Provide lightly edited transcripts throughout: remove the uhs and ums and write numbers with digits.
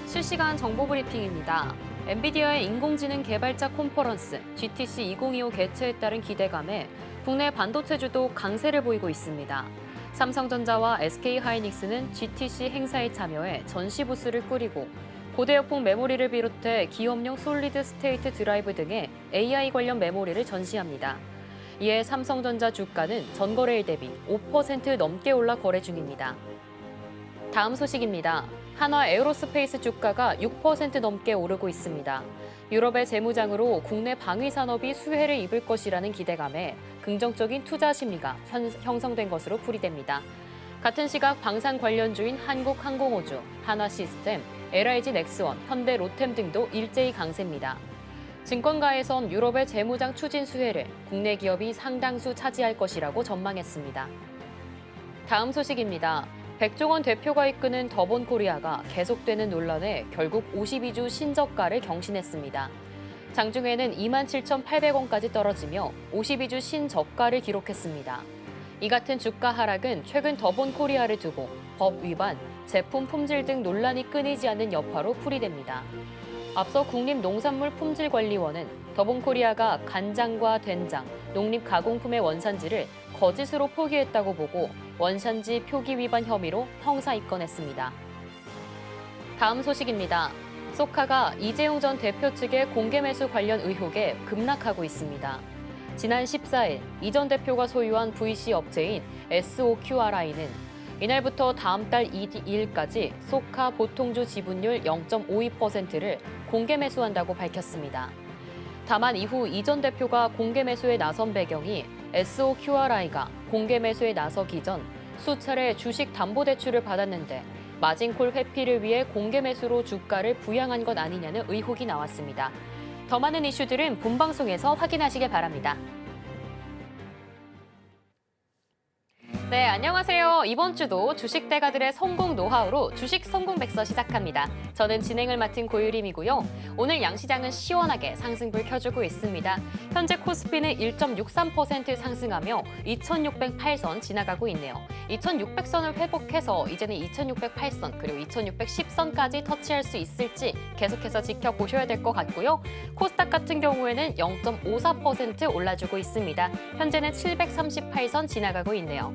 실시간 정보 브리핑입니다. 엔비디아의 인공지능 개발자 컨퍼런스 GTC 2025 개최에 따른 기대감에 국내 반도체주도 강세를 보이고 있습니다. 삼성전자와 SK하이닉스는 GTC 행사에 참여해 전시 부스를 꾸리고 고대역폭 메모리를 비롯해 기업용 솔리드 스테이트 드라이브 등의 AI 관련 메모리를 전시합니다. 이에 삼성전자 주가는 전거래일 대비 5% 넘게 올라 거래 중입니다. 다음 소식입니다. 한화 에어로스페이스 주가가 6% 넘게 오르고 있습니다. 유럽의 재무장으로 국내 방위 산업이 수혜를 입을 것이라는 기대감에 긍정적인 투자 심리가 형성된 것으로 풀이됩니다. 같은 시각 방산 관련주인 한국항공우주, 한화시스템, LIG 넥스원, 현대 로템 등도 일제히 강세입니다. 증권가에선 유럽의 재무장 추진 수혜를 국내 기업이 상당수 차지할 것이라고 전망했습니다. 다음 소식입니다. 백종원 대표가 이끄는 더본코리아가 계속되는 논란에 결국 52주 신저가를 경신했습니다. 장중에는 27,800원까지 떨어지며 52주 신저가를 기록했습니다. 이 같은 주가 하락은 최근 더본코리아를 두고 법 위반, 제품 품질 등 논란이 끊이지 않는 여파로 풀이됩니다. 앞서 국립농산물품질관리원은 더본코리아가 간장과 된장, 농립가공품의 원산지를 거짓으로 표기했다고 보고 원산지 표기 위반 혐의로 형사 입건했습니다. 다음 소식입니다. 소카가 이재용 전 대표 측의 공개 매수 관련 의혹에 급락하고 있습니다. 지난 14일 이 전 대표가 소유한 VC 업체인 SOQRI는 이날부터 다음 달 2일까지 소카 보통주 지분율 0.52%를 공개 매수한다고 밝혔습니다. 다만 이후 이 전 대표가 공개 매수에 나선 배경이 SOQRI가 공개 매수에 나서기 전 수차례 주식 담보대출을 받았는데 마진콜 회피를 위해 공개 매수로 주가를 부양한 것 아니냐는 의혹이 나왔습니다. 더 많은 이슈들은 본방송에서 확인하시길 바랍니다. 네, 안녕하세요. 이번 주도 주식 대가들의 성공 노하우로 주식 성공 백서 시작합니다. 저는 진행을 맡은 고유림이고요. 오늘 양시장은 시원하게 상승불 켜주고 있습니다. 현재 코스피는 1.63% 상승하며 2608선 지나가고 있네요. 2600선을 회복해서 이제는 2608선 그리고 2610선까지 터치할 수 있을지 계속해서 지켜보셔야 될 것 같고요. 코스닥 같은 경우에는 0.54% 올라주고 있습니다. 현재는 738선 지나가고 있네요.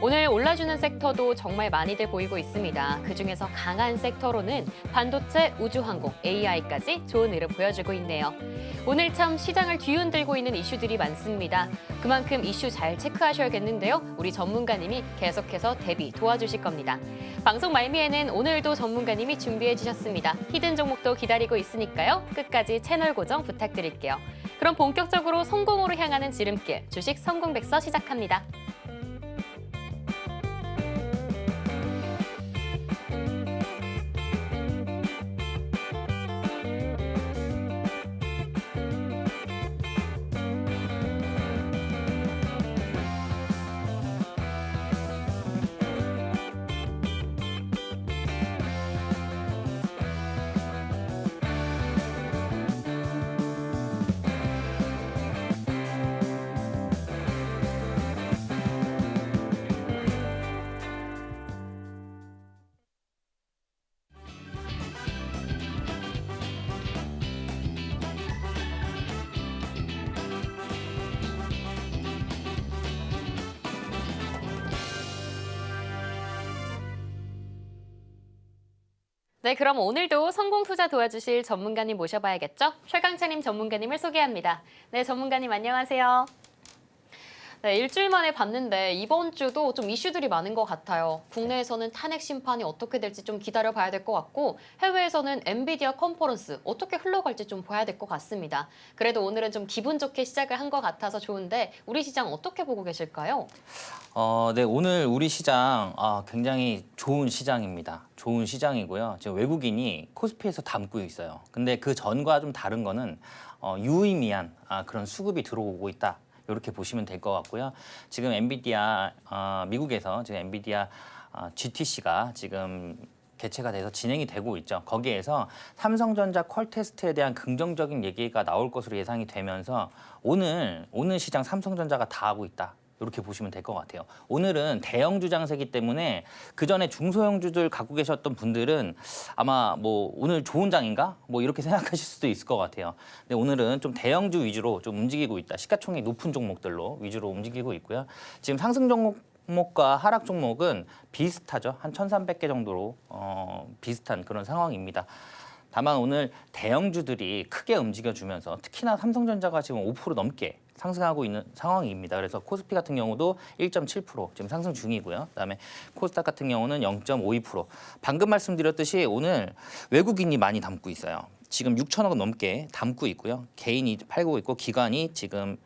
오늘 올라주는 섹터도 정말 많이들 보이고 있습니다. 그중에서 강한 섹터로는 반도체, 우주항공, AI까지 좋은 흐름 보여주고 있네요. 오늘 참 시장을 뒤흔들고 있는 이슈들이 많습니다. 그만큼 이슈 잘 체크하셔야겠는데요. 우리 전문가님이 계속해서 대비 도와주실 겁니다. 방송 말미에는 오늘도 전문가님이 준비해 주셨습니다. 히든 종목도 기다리고 있으니까요. 끝까지 채널 고정 부탁드릴게요. 그럼 본격적으로 성공으로 향하는 지름길, 주식 성공 백서 시작합니다. 네, 그럼 오늘도 성공 투자 도와주실 전문가님 모셔봐야겠죠? 최강채님 전문가님을 소개합니다. 네, 전문가님 안녕하세요. 네, 일주일 만에 봤는데 이번 주도 좀 이슈들이 많은 것 같아요. 국내에서는 탄핵 심판이 어떻게 될지 좀 기다려봐야 될 것 같고 해외에서는 엔비디아 컨퍼런스 어떻게 흘러갈지 좀 봐야 될 것 같습니다. 그래도 오늘은 좀 기분 좋게 시작을 한 것 같아서 좋은데 우리 시장 어떻게 보고 계실까요? 네, 오늘 우리 시장 굉장히 좋은 시장입니다. 좋은 시장이고요. 지금 외국인이 코스피에서 담고 있어요. 근데 그 전과 좀 다른 거는 유의미한 그런 수급이 들어오고 있다. 이렇게 보시면 될 것 같고요. 지금 엔비디아 미국에서 지금 엔비디아 GTC가 지금 개최가 돼서 진행이 되고 있죠. 거기에서 삼성전자 퀄테스트에 대한 긍정적인 얘기가 나올 것으로 예상이 되면서 오늘 시장 삼성전자가 다 하고 있다. 이렇게 보시면 될 것 같아요. 오늘은 대형주 장세기 때문에 그 전에 중소형주들 갖고 계셨던 분들은 아마 뭐 오늘 좋은 장인가? 뭐 이렇게 생각하실 수도 있을 것 같아요. 근데 오늘은 좀 대형주 위주로 좀 움직이고 있다. 시가총액 높은 종목들로 위주로 움직이고 있고요. 지금 상승 종목과 하락 종목은 비슷하죠. 한 1,300개 정도로 비슷한 그런 상황입니다. 다만 오늘 대형주들이 크게 움직여주면서 특히나 삼성전자가 지금 5% 넘게 상승하고 있는 상황입니다. 그래서 코스피 같은 경우도 1.7% 지금 상승 중이고요. 그다음에 코스닥 같은 경우는 0.52%. 방금 말씀드렸듯이 오늘 외국인이 많이 담고 있어요. 지금 6천억 원 넘게 담고 있고요. 개인이 팔고 있고 기관이 지금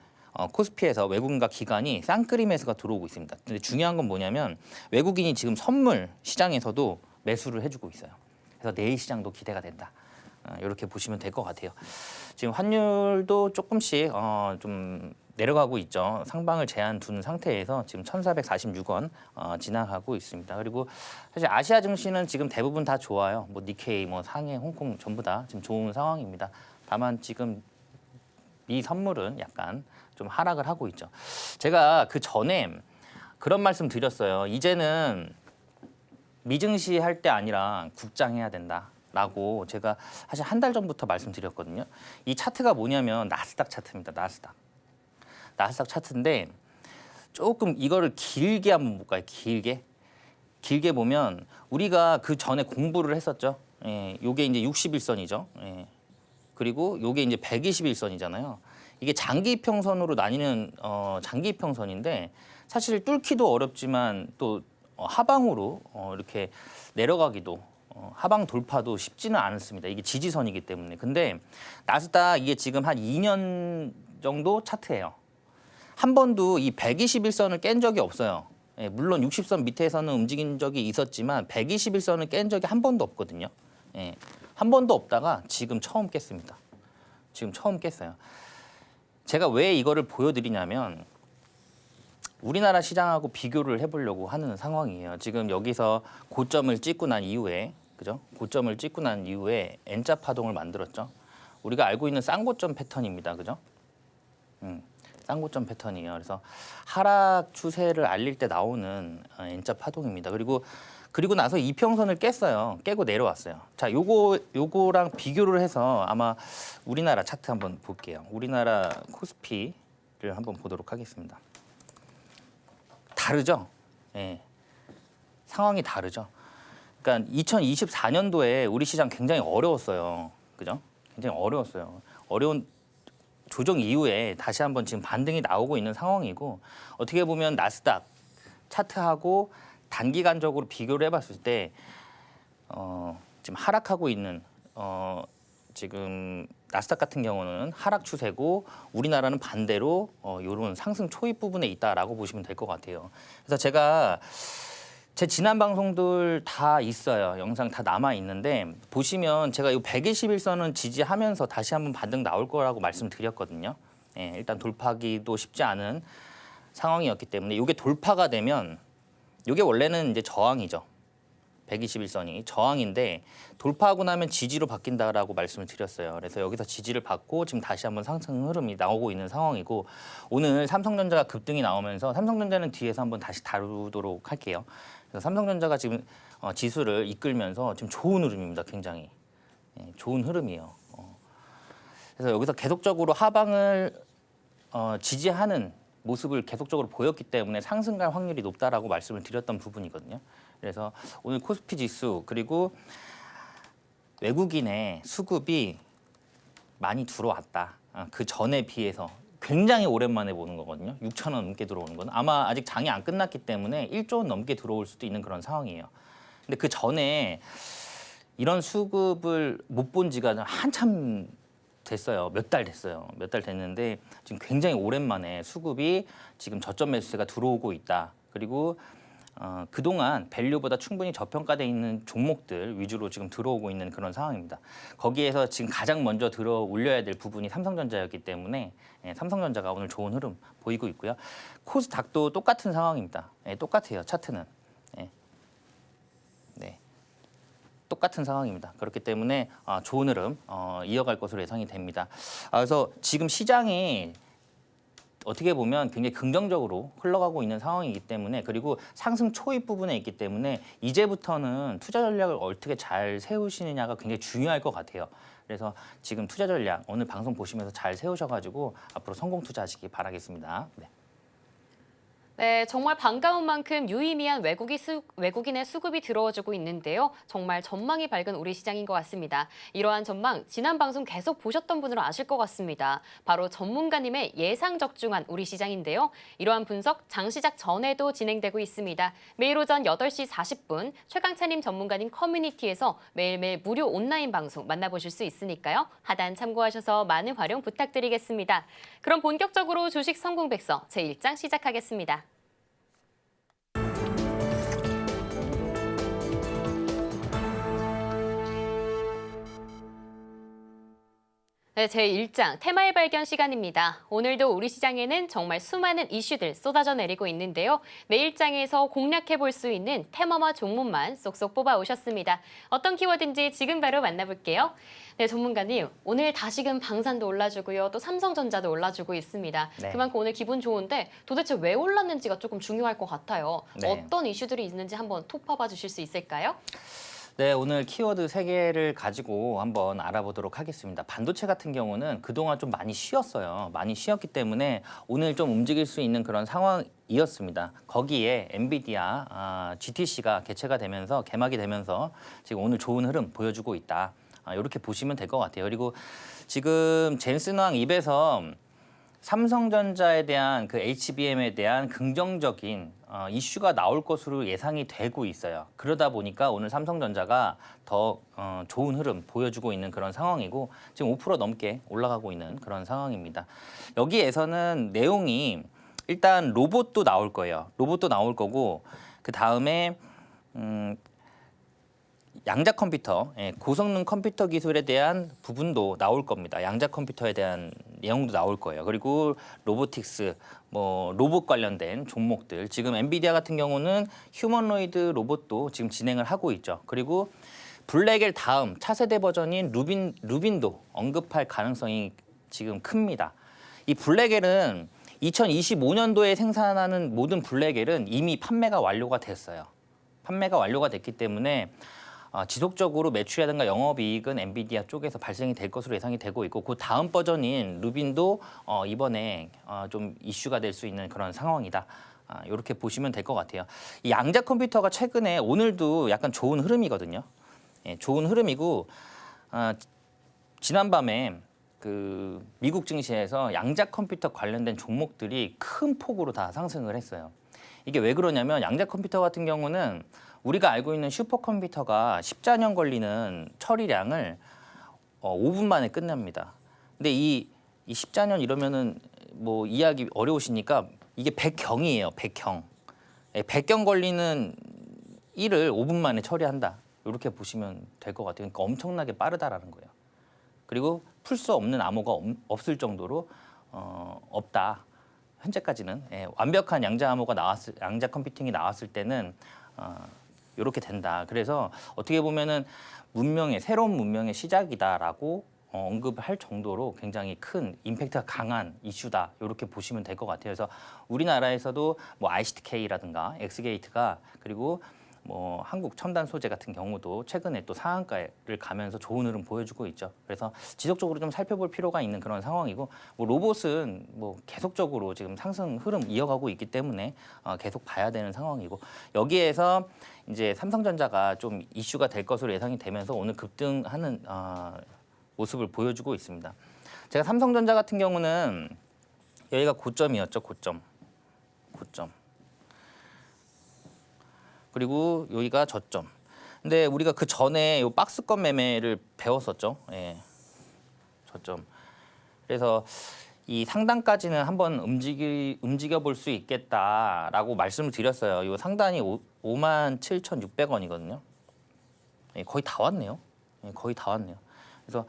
코스피에서 외국인과 기관이 쌍끌이 매수가 들어오고 있습니다. 근데 중요한 건 뭐냐면 외국인이 지금 선물 시장에서도 매수를 해주고 있어요. 그래서 내일 시장도 기대가 된다. 이렇게 보시면 될 것 같아요. 지금 환율도 조금씩 좀 내려가고 있죠. 상방을 제한 둔 상태에서 지금 1,446원 지나가고 있습니다. 그리고 사실 아시아 증시는 지금 대부분 다 좋아요. 뭐 니케이, 뭐 상해, 홍콩 전부 다 지금 좋은 상황입니다. 다만 지금 미 선물은 약간 좀 하락을 하고 있죠. 제가 그 전에 그런 말씀 드렸어요. 이제는 미증시 할 때 아니라 국장해야 된다라고 제가 사실 한 달 전부터 말씀드렸거든요. 이 차트가 뭐냐면 나스닥 차트입니다. 나스닥 차트인데 조금 이거를 길게 한번 볼까요? 길게 보면 우리가 그 전에 공부를 했었죠. 예, 요게 이제 61선이죠. 예. 그리고 요게 이제 121선이잖아요. 이게 장기 이평선으로 나뉘는 장기 이평선인데 사실 뚫기도 어렵지만 또 하방으로 이렇게 내려가기도 하방 돌파도 쉽지는 않습니다. 이게 지지선이기 때문에. 근데 나스닥 이게 지금 한 2년 정도 차트예요. 한 번도 이 121선을 깬 적이 없어요. 예, 물론 60선 밑에서는 움직인 적이 있었지만 121선을 깬 적이 한 번도 없거든요. 예, 한 번도 없다가 지금 처음 깼습니다. 지금 처음 깼어요. 제가 왜 이거를 보여드리냐면 우리나라 시장하고 비교를 해보려고 하는 상황이에요. 지금 여기서 고점을 찍고 난 이후에, 그죠? 고점을 찍고 난 이후에 N자 파동을 만들었죠. 우리가 알고 있는 쌍고점 패턴입니다, 그죠? 쌍고점 패턴이에요. 그래서 하락 추세를 알릴 때 나오는 N자 파동입니다. 그리고 나서 이평선을 깼어요. 깨고 내려왔어요. 자, 요거랑 비교를 해서 아마 우리나라 차트 한번 볼게요. 우리나라 코스피를 한번 보도록 하겠습니다. 다르죠? 예. 상황이 다르죠. 그러니까 2024년도에 우리 시장 굉장히 어려웠어요. 그죠? 굉장히 어려웠어요. 어려운 조정 이후에 다시 한번 지금 반등이 나오고 있는 상황이고 어떻게 보면 나스닥 차트하고 단기간적으로 비교를 해봤을 때 지금 하락하고 있는 지금 나스닥 같은 경우는 하락 추세고 우리나라는 반대로 이런 상승 초입 부분에 있다라고 보시면 될 것 같아요. 그래서 제가 제 지난 방송들 다 있어요. 영상 다 남아 있는데 보시면 제가 이 121선은 지지하면서 다시 한번 반등 나올 거라고 말씀드렸거든요. 예, 일단 돌파하기도 쉽지 않은 상황이었기 때문에 이게 돌파가 되면 이게 원래는 이제 저항이죠. 121선이 저항인데 돌파하고 나면 지지로 바뀐다라고 말씀을 드렸어요. 그래서 여기서 지지를 받고 지금 다시 한번 상승 흐름이 나오고 있는 상황이고 오늘 삼성전자가 급등이 나오면서 삼성전자는 뒤에서 한번 다시 다루도록 할게요. 그래서 삼성전자가 지금 지수를 이끌면서 지금 좋은 흐름입니다. 굉장히 좋은 흐름이에요. 그래서 여기서 계속적으로 하방을 지지하는 모습을 계속적으로 보였기 때문에 상승 갈 확률이 높다라고 말씀을 드렸던 부분이거든요. 그래서 오늘 코스피 지수 그리고 외국인의 수급이 많이 들어왔다. 그 전에 비해서 굉장히 오랜만에 보는 거거든요. 6천 원 넘게 들어오는 건 아마 아직 장이 안 끝났기 때문에 1조 원 넘게 들어올 수도 있는 그런 상황이에요. 근데 그 전에 이런 수급을 못 본 지가 한참 됐어요. 몇 달 됐어요. 몇 달 됐는데 지금 굉장히 오랜만에 수급이 지금 저점 매수세가 들어오고 있다. 그리고 그동안 밸류보다 충분히 저평가되어 있는 종목들 위주로 지금 들어오고 있는 그런 상황입니다. 거기에서 지금 가장 먼저 들어 올려야 될 부분이 삼성전자였기 때문에 삼성전자가 오늘 좋은 흐름 보이고 있고요. 코스닥도 똑같은 상황입니다. 똑같아요. 차트는. 네. 똑같은 상황입니다. 그렇기 때문에 좋은 흐름 이어갈 것으로 예상이 됩니다. 그래서 지금 시장이 어떻게 보면 굉장히 긍정적으로 흘러가고 있는 상황이기 때문에 그리고 상승 초입 부분에 있기 때문에 이제부터는 투자 전략을 어떻게 잘 세우시느냐가 굉장히 중요할 것 같아요. 그래서 지금 투자 전략 오늘 방송 보시면서 잘 세우셔가지고 앞으로 성공 투자하시기 바라겠습니다. 네. 네, 정말 반가운 만큼 유의미한 외국인의 수급이 들어와주고 있는데요. 정말 전망이 밝은 우리 시장인 것 같습니다. 이러한 전망, 지난 방송 계속 보셨던 분들은 아실 것 같습니다. 바로 전문가님의 예상 적중한 우리 시장인데요. 이러한 분석, 장 시작 전에도 진행되고 있습니다. 매일 오전 8시 40분 최강차님 전문가님 커뮤니티에서 매일매일 무료 온라인 방송 만나보실 수 있으니까요. 하단 참고하셔서 많은 활용 부탁드리겠습니다. 그럼 본격적으로 주식 성공백서 제1장 시작하겠습니다. 네, 제1장 테마의 발견 시간입니다. 오늘도 우리 시장에는 정말 수많은 이슈들 쏟아져 내리고 있는데요. 내일장에서 공략해 볼 수 있는 테마와 종목만 쏙쏙 뽑아 오셨습니다. 어떤 키워드인지 지금 바로 만나볼게요. 네, 전문가님, 오늘 다시금 방산도 올라주고요. 또 삼성전자도 올라주고 있습니다. 네. 그만큼 오늘 기분 좋은데 도대체 왜 올랐는지가 조금 중요할 것 같아요. 네. 어떤 이슈들이 있는지 한번 톡 파봐 주실 수 있을까요? 네, 오늘 키워드 3개를 가지고 한번 알아보도록 하겠습니다. 반도체 같은 경우는 그동안 좀 많이 쉬었어요. 많이 쉬었기 때문에 오늘 좀 움직일 수 있는 그런 상황이었습니다. 거기에 엔비디아, GTC가 개막이 되면서 지금 오늘 좋은 흐름 보여주고 있다. 이렇게 보시면 될 것 같아요. 그리고 지금 젠슨왕 입에서 삼성전자에 대한 그 HBM에 대한 긍정적인 이슈가 나올 것으로 예상이 되고 있어요. 그러다 보니까 오늘 삼성전자가 더 좋은 흐름 보여주고 있는 그런 상황이고 지금 5% 넘게 올라가고 있는 그런 상황입니다. 여기에서는 내용이 일단 로봇도 나올 거예요. 로봇도 나올 거고 그 다음에 양자 컴퓨터, 고성능 컴퓨터 기술에 대한 부분도 나올 겁니다. 양자 컴퓨터에 대한 내용도 나올 거예요. 그리고 로보틱스, 로봇 관련된 종목들. 지금 엔비디아 같은 경우는 휴머노이드 로봇도 지금 진행을 하고 있죠. 그리고 블랙엘 다음 차세대 버전인 루빈도 언급할 가능성이 지금 큽니다. 이 블랙엘은 2025년도에 생산하는 모든 블랙엘은 이미 판매가 완료가 됐어요. 판매가 완료가 됐기 때문에 지속적으로 매출이라든가 영업이익은 엔비디아 쪽에서 발생이 될 것으로 예상이 되고 있고 그 다음 버전인 루빈도 이번에 좀 이슈가 될 수 있는 그런 상황이다. 이렇게 보시면 될 것 같아요. 이 양자 컴퓨터가 최근에 오늘도 약간 좋은 흐름이거든요. 좋은 흐름이고 지난밤에 그 미국 증시에서 양자 컴퓨터 관련된 종목들이 큰 폭으로 다 상승을 했어요. 이게 왜 그러냐면 양자 컴퓨터 같은 경우는 우리가 알고 있는 슈퍼컴퓨터가 14년 걸리는 처리량을 5분 만에 끝냅니다. 근데 이 14년 이러면은 이해하기 어려우시니까 이게 100경이에요. 100경. 100경 걸리는 일을 5분 만에 처리한다. 이렇게 보시면 될 것 같아요. 그러니까 엄청나게 빠르다라는 거예요. 그리고 풀 수 없는 암호가 없을 정도로 없다. 현재까지는 완벽한 양자 컴퓨팅이 나왔을 때는 이렇게 된다. 그래서 어떻게 보면은 새로운 문명의 시작이다라고 언급할 정도로 굉장히 큰 임팩트가 강한 이슈다. 이렇게 보시면 될 것 같아요. 그래서 우리나라에서도 ICTK라든가 엑스게이트가 그리고 한국 첨단 소재 같은 경우도 최근에 또 상한가를 가면서 좋은 흐름 보여주고 있죠. 그래서 지속적으로 좀 살펴볼 필요가 있는 그런 상황이고 로봇은 계속적으로 지금 상승 흐름 이어가고 있기 때문에 계속 봐야 되는 상황이고 여기에서 이제 삼성전자가 좀 이슈가 될 것으로 예상이 되면서 오늘 급등하는 모습을 보여주고 있습니다. 제가 삼성전자 같은 경우는 여기가 고점이었죠. 고점. 그리고 여기가 저점. 근데 우리가 그 전에 이 박스권 매매를 배웠었죠. 저점. 그래서 이 상단까지는 한번 움직여 볼 수 있겠다라고 말씀을 드렸어요. 이 상단이 57,600원이거든요. 거의 다 왔네요. 거의 다 왔네요. 그래서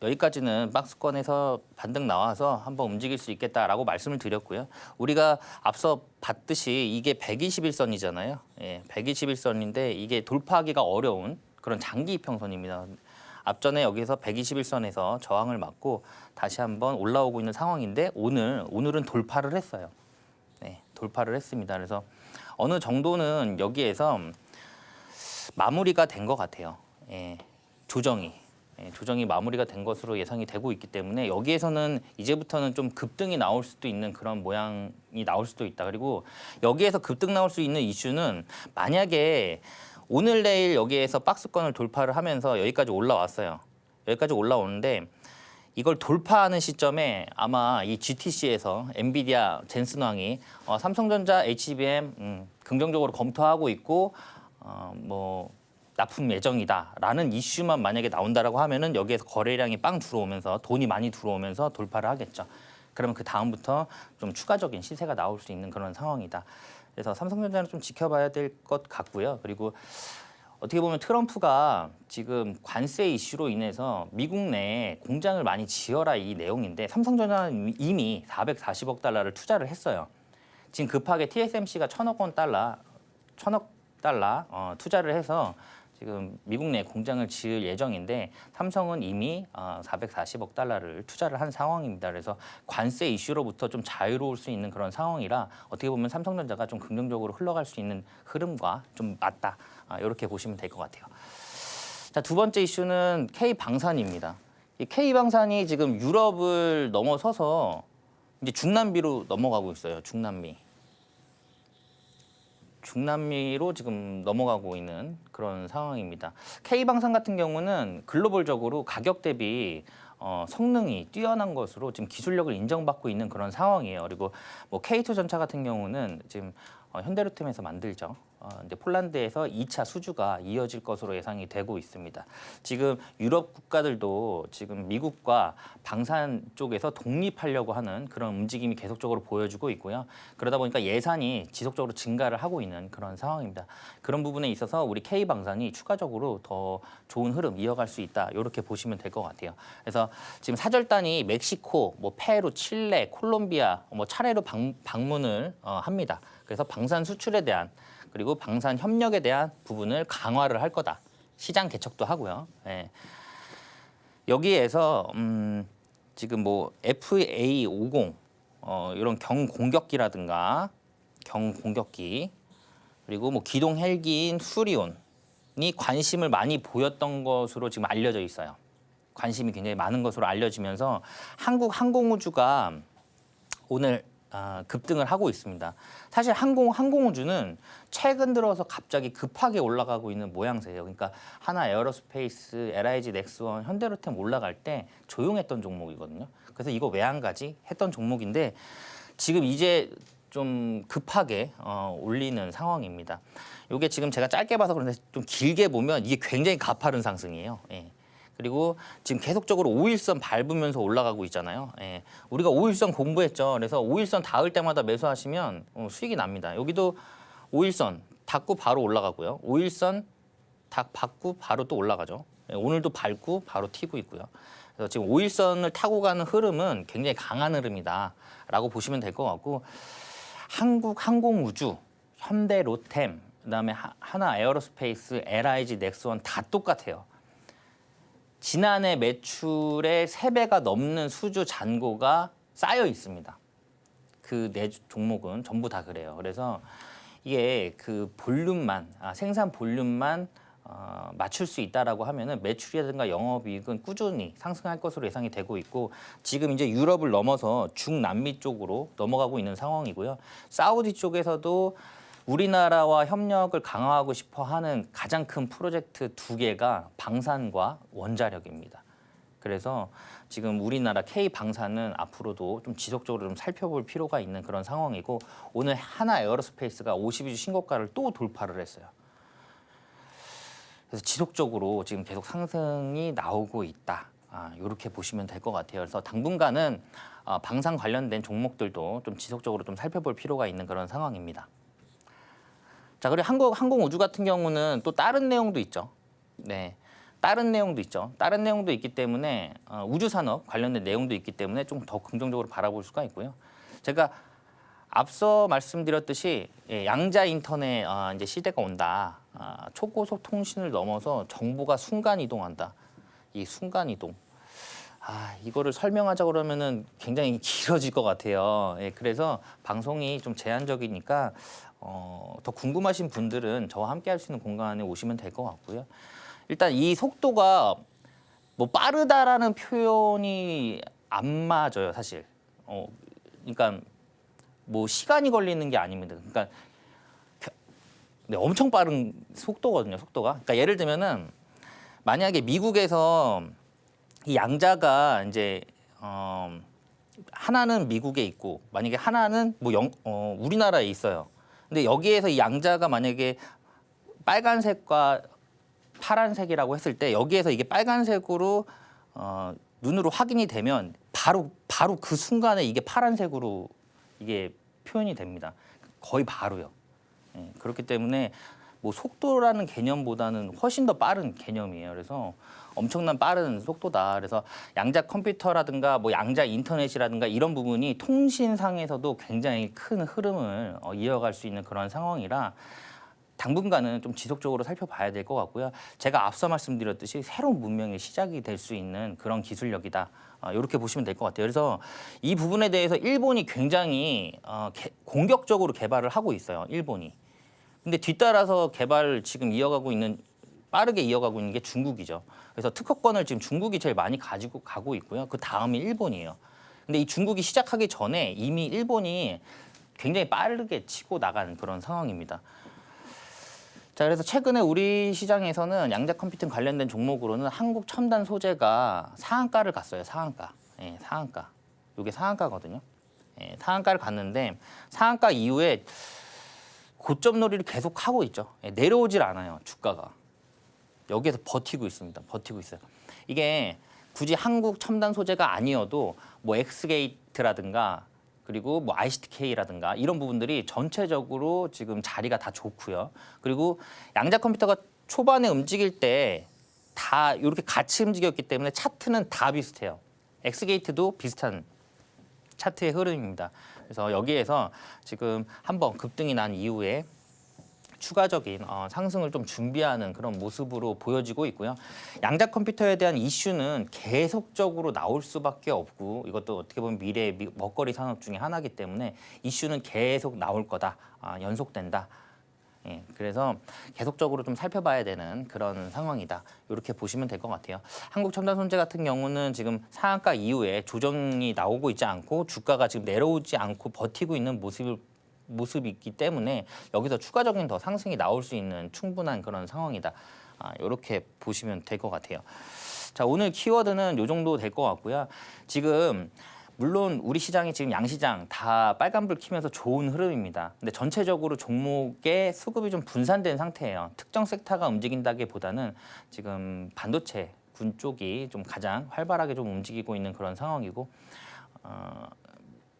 여기까지는 박스권에서 반등 나와서 한번 움직일 수 있겠다라고 말씀을 드렸고요. 우리가 앞서 봤듯이 이게 121선이잖아요. 121선인데 이게 돌파하기가 어려운 그런 장기 이평선입니다. 앞전에 여기서 121선에서 저항을 맞고 다시 한번 올라오고 있는 상황인데 오늘은 돌파를 했어요. 네, 돌파를 했습니다. 그래서 어느 정도는 여기에서 마무리가 된 것 같아요. 예, 조정이 마무리가 된 것으로 예상이 되고 있기 때문에 여기에서는 이제부터는 좀 급등이 나올 수도 있는 그런 모양이 나올 수도 있다. 그리고 여기에서 급등 나올 수 있는 이슈는 만약에 오늘 내일 여기에서 박스권을 돌파를 하면서 여기까지 올라왔어요. 여기까지 올라오는데 이걸 돌파하는 시점에 아마 이 GTC에서 엔비디아 젠슨 왕이 삼성전자, HBM 긍정적으로 검토하고 있고 뭐 납품 예정이다라는 이슈만 만약에 나온다라고 하면은 여기에서 거래량이 빵 들어오면서 돈이 많이 들어오면서 돌파를 하겠죠. 그러면 그 다음부터 좀 추가적인 시세가 나올 수 있는 그런 상황이다. 그래서 삼성전자는 좀 지켜봐야 될 것 같고요. 그리고 어떻게 보면 트럼프가 지금 관세 이슈로 인해서 미국 내에 공장을 많이 지어라 이 내용인데 삼성전자는 이미 440억 달러를 투자를 했어요. 지금 급하게 TSMC가 1,000억 달러 투자를 해서 지금 미국 내 공장을 지을 예정인데 삼성은 이미 440억 달러를 투자를 한 상황입니다. 그래서 관세 이슈로부터 좀 자유로울 수 있는 그런 상황이라 어떻게 보면 삼성전자가 좀 긍정적으로 흘러갈 수 있는 흐름과 좀 맞다. 이렇게 보시면 될 것 같아요. 자, 두 번째 이슈는 K방산입니다. 이 K방산이 지금 유럽을 넘어서서 이제 중남미로 넘어가고 있어요. 중남미로 지금 넘어가고 있는 그런 상황입니다. K방산 같은 경우는 글로벌적으로 가격 대비 성능이 뛰어난 것으로 지금 기술력을 인정받고 있는 그런 상황이에요. 그리고 뭐 K2전차 같은 경우는 지금 현대로템에서 만들죠. 이제 폴란드에서 2차 수주가 이어질 것으로 예상이 되고 있습니다. 지금 유럽 국가들도 지금 미국과 방산 쪽에서 독립하려고 하는 그런 움직임이 계속적으로 보여주고 있고요. 그러다 보니까 예산이 지속적으로 증가를 하고 있는 그런 상황입니다. 그런 부분에 있어서 우리 K방산이 추가적으로 더 좋은 흐름 이어갈 수 있다. 이렇게 보시면 될 것 같아요. 그래서 지금 사절단이 멕시코, 뭐 페루, 칠레, 콜롬비아 뭐 차례로 방문을 합니다. 그래서 방산 수출에 대한 그리고 방산 협력에 대한 부분을 강화를 할 거다. 시장 개척도 하고요. 예. 여기에서 지금 뭐 FA50 이런 경공격기라든가 경공격기 그리고 뭐 기동 헬기인 수리온이 관심을 많이 보였던 것으로 지금 알려져 있어요. 관심이 굉장히 많은 것으로 알려지면서 한국 항공우주가 오늘 급등을 하고 있습니다. 사실 항공우주는 최근 들어서 갑자기 급하게 올라가고 있는 모양새예요. 그러니까 하나 에어로스페이스, LIG 넥스원, 현대로템 올라갈 때 조용했던 종목이거든요. 그래서 이거 왜 안 가지 했던 종목인데 지금 이제 좀 급하게 올리는 상황입니다. 이게 지금 제가 짧게 봐서 그런데 좀 길게 보면 이게 굉장히 가파른 상승이에요. 예. 그리고 지금 계속적으로 5일선 밟으면서 올라가고 있잖아요. 예. 우리가 5일선 공부했죠. 그래서 5일선 닿을 때마다 매수하시면 수익이 납니다. 여기도 5일선 닿고 바로 올라가고요. 5일선 받고 바로 또 올라가죠. 예. 오늘도 밟고 바로 튀고 있고요. 그래서 지금 5일선을 타고 가는 흐름은 굉장히 강한 흐름이다라고 보시면 될 것 같고 한국 항공우주, 현대로템, 그다음에 하나 에어로스페이스, LIG 넥스원 다 똑같아요. 지난해 매출의 3배가 넘는 수주 잔고가 쌓여 있습니다. 그 네 종목은 전부 다 그래요. 그래서 이게 그 볼륨만 생산 볼륨만 맞출 수 있다라고 하면은 매출이라든가 영업이익은 꾸준히 상승할 것으로 예상이 되고 있고 지금 이제 유럽을 넘어서 중남미 쪽으로 넘어가고 있는 상황이고요. 사우디 쪽에서도 우리나라와 협력을 강화하고 싶어 하는 가장 큰 프로젝트 2개가 방산과 원자력입니다. 그래서 지금 우리나라 K방산은 앞으로도 좀 지속적으로 좀 살펴볼 필요가 있는 그런 상황이고 오늘 하나 에어로스페이스가 52주 신고가를 또 돌파를 했어요. 그래서 지속적으로 지금 계속 상승이 나오고 있다. 이렇게 보시면 될 것 같아요. 그래서 당분간은 방산 관련된 종목들도 좀 지속적으로 좀 살펴볼 필요가 있는 그런 상황입니다. 자, 그리고 항공우주 같은 경우는 또 다른 내용도 있죠. 네, 다른 내용도 있죠. 다른 내용도 있기 때문에 우주산업 관련된 내용도 있기 때문에 좀 더 긍정적으로 바라볼 수가 있고요. 제가 앞서 말씀드렸듯이 양자 인터넷 이제 시대가 온다. 초고속 통신을 넘어서 정보가 순간 이동한다. 이 순간이동. 이거를 설명하자 그러면은 굉장히 길어질 것 같아요. 예, 그래서 방송이 좀 제한적이니까 더 궁금하신 분들은 저와 함께 할 수 있는 공간에 오시면 될 것 같고요. 일단 이 속도가 뭐 빠르다라는 표현이 안 맞아요, 사실. 그러니까 뭐 시간이 걸리는 게 아닙니다. 그러니까 네, 엄청 빠른 속도거든요, 속도가. 그러니까 예를 들면은 만약에 미국에서 이 양자가 이제 하나는 미국에 있고 만약에 하나는 뭐 우리나라에 있어요. 근데 여기에서 이 양자가 만약에 빨간색과 파란색이라고 했을 때 여기에서 이게 빨간색으로 눈으로 확인이 되면 바로 그 순간에 이게 파란색으로 이게 표현이 됩니다. 거의 바로요. 예, 그렇기 때문에 뭐 속도라는 개념보다는 훨씬 더 빠른 개념이에요. 그래서 엄청난 빠른 속도다. 그래서 양자 컴퓨터라든가 뭐 양자 인터넷이라든가 이런 부분이 통신상에서도 굉장히 큰 흐름을 이어갈 수 있는 그런 상황이라 당분간은 좀 지속적으로 살펴봐야 될 것 같고요. 제가 앞서 말씀드렸듯이 새로운 문명의 시작이 될 수 있는 그런 기술력이다. 이렇게 보시면 될 것 같아요. 그래서 이 부분에 대해서 일본이 굉장히 공격적으로 개발을 하고 있어요. 일본이. 근데 뒤따라서 개발을 지금 빠르게 이어가고 있는 게 중국이죠. 그래서 특허권을 지금 중국이 제일 많이 가지고 가고 있고요. 그 다음이 일본이에요. 근데 이 중국이 시작하기 전에 이미 일본이 굉장히 빠르게 치고 나간 그런 상황입니다. 자, 그래서 최근에 우리 시장에서는 양자 컴퓨팅 관련된 종목으로는 한국 첨단 소재가 상한가를 갔어요. 상한가. 예, 상한가. 이게 상한가거든요. 예, 상한가를 갔는데 상한가 이후에 고점 놀이를 계속 하고 있죠. 예, 내려오질 않아요. 주가가. 여기에서 버티고 있습니다. 버티고 있어요. 이게 굳이 한국 첨단 소재가 아니어도 뭐 엑스게이트라든가 그리고 뭐 ICTK라든가 이런 부분들이 전체적으로 지금 자리가 다 좋고요. 그리고 양자 컴퓨터가 초반에 움직일 때 다 이렇게 같이 움직였기 때문에 차트는 다 비슷해요. 엑스게이트도 비슷한 차트의 흐름입니다. 그래서 여기에서 지금 한번 급등이 난 이후에 추가적인 상승을 좀 준비하는 그런 모습으로 보여지고 있고요. 양자 컴퓨터에 대한 이슈는 계속적으로 나올 수밖에 없고 이것도 어떻게 보면 미래의 먹거리 산업 중에 하나이기 때문에 이슈는 계속 나올 거다. 연속된다. 예, 그래서 계속적으로 좀 살펴봐야 되는 그런 상황이다. 이렇게 보시면 될 것 같아요. 한국첨단소재 같은 경우는 지금 상한가 이후에 조정이 나오고 있지 않고 주가가 지금 내려오지 않고 버티고 있는 모습이 있기 때문에 여기서 추가적인 더 상승이 나올 수 있는 충분한 그런 상황이다. 이렇게 보시면 될 것 같아요. 자, 오늘 키워드는 이 정도 될 것 같고요. 지금 물론 우리 시장이 지금 양시장 다 빨간불 켜면서 좋은 흐름입니다. 근데 전체적으로 종목의 수급이 좀 분산된 상태예요. 특정 섹터가 움직인다기보다는 지금 반도체 군 쪽이 좀 가장 활발하게 좀 움직이고 있는 그런 상황이고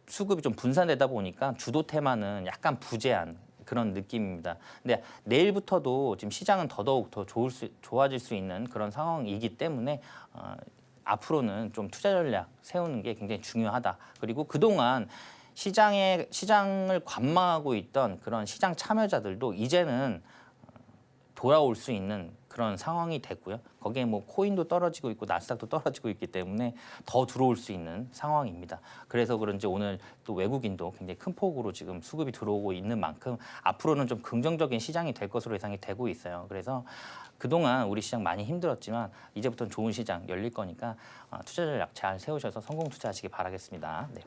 수급이 좀 분산되다 보니까 주도 테마는 약간 부재한 그런 느낌입니다. 근데 내일부터도 지금 시장은 더더욱 더 좋아질 수 있는 그런 상황이기 때문에 앞으로는 좀 투자 전략 세우는 게 굉장히 중요하다. 그리고 그동안 시장을 관망하고 있던 그런 시장 참여자들도 이제는 돌아올 수 있는 그런 상황이 됐고요. 거기에 뭐 코인도 떨어지고 있고 나스닥도 떨어지고 있기 때문에 더 들어올 수 있는 상황입니다. 그래서 그런지 오늘 또 외국인도 굉장히 큰 폭으로 지금 수급이 들어오고 있는 만큼 앞으로는 좀 긍정적인 시장이 될 것으로 예상이 되고 있어요. 그래서 그동안 우리 시장 많이 힘들었지만 이제부터는 좋은 시장 열릴 거니까 투자 전략 잘 세우셔서 성공 투자하시기 바라겠습니다. 네.